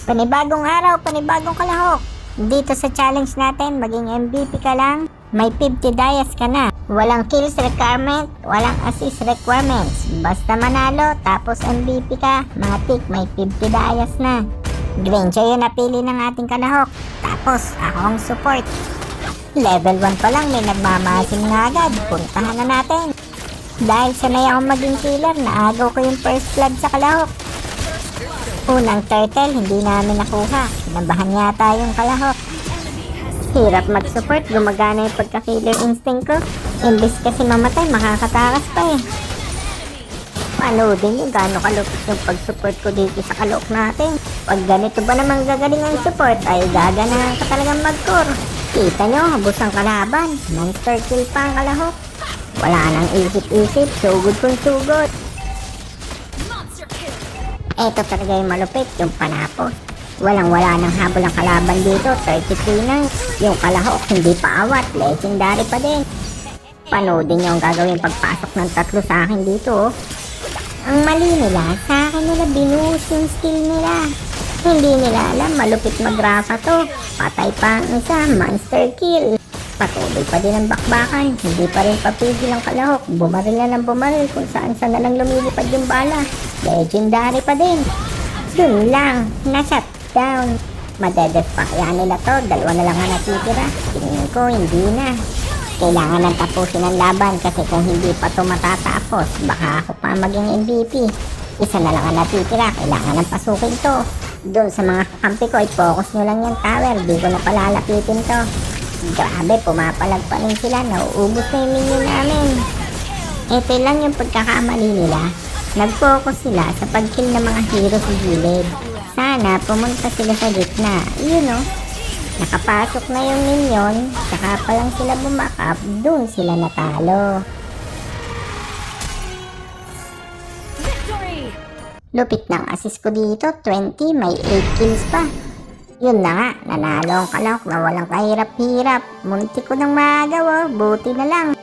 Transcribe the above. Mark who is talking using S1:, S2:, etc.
S1: Panibagong araw, panibagong kalahok. Dito sa challenge natin, maging MVP ka lang, may 50 dias ka na. Walang kills requirement, walang assist requirements. Basta manalo, tapos MVP ka, matik may 50 dias na. Granger yung napili ng ating kalahok. Tapos, ako ang support. Level 1 pa lang, may nagmamasin nga agad. Puntahan na natin. Dahil sanay akong maging killer, naagaw ko yung first blood sa kalahok. Unang turtle, hindi namin nakuha. Kinabahan yata yung kalahok. Hirap mag-support, gumagana yung pagka-killer instinct ko. Imbis kasi mamatay, makakatakas pa eh. Panoodin nyo gaano kalupit yung pag-support ko dito sa kalahok natin. Pag ganito ba namang gagaling ang support, ay gaganahan ka talagang mag-core. Kita nyo, habos ang kalaban. Monster kill pa ang kalahok. Wala nang isip-isip, sugod kung sugod. Eto talaga yung malupit, yung panapos. Walang-wala nang habol ang kalaban dito, 33 na. Yung kalahok, hindi pa awat, legendary pa din. Panoodin nyo ang gagawin pagpasok ng tatlo sa akin dito. Ang mali nila, sa akin nila binuhos yung skill nila. Hindi nila alam, malupit mag-rafa to. Patay pa ang isa, monster kill. Patuloy pa din ang bakbakan, hindi pa rin papigil ang kalahok. Bumaril na ng bumaril kung saan na lang lumilipad yung bala. Legendary pa din. Dun lang, na-shutdown. Madedeath pa kaya nila to, dalawa na lang ang natitira. Tingin ko, hindi na. Kailangan nang tapusin ang laban kasi kung hindi pa to matatapos, baka ako pa maging MVP. Isa na lang ang natitira, kailangan nang pasukin to. Doon sa mga kakampi ko, i-focus nyo lang yung tower, di ko na palalapitin to. Grabe, pumapalag pa rin sila, nauubos na yung minion namin. Ito lang yung pagkakamali nila. Nag-focus sila sa pag-kill ng mga hero sa gilid. Sana pumunta sila sa gitna. Yun o. Nakapasok na yung minion, saka pa lang sila bumakap, dun sila natalo. Lupit ng assist ko dito, 20, may 8 kills pa. Yun na nga, nanalo ang kalahok na walang kahirap-hirap. Munti ko nang maagaw, buti na lang.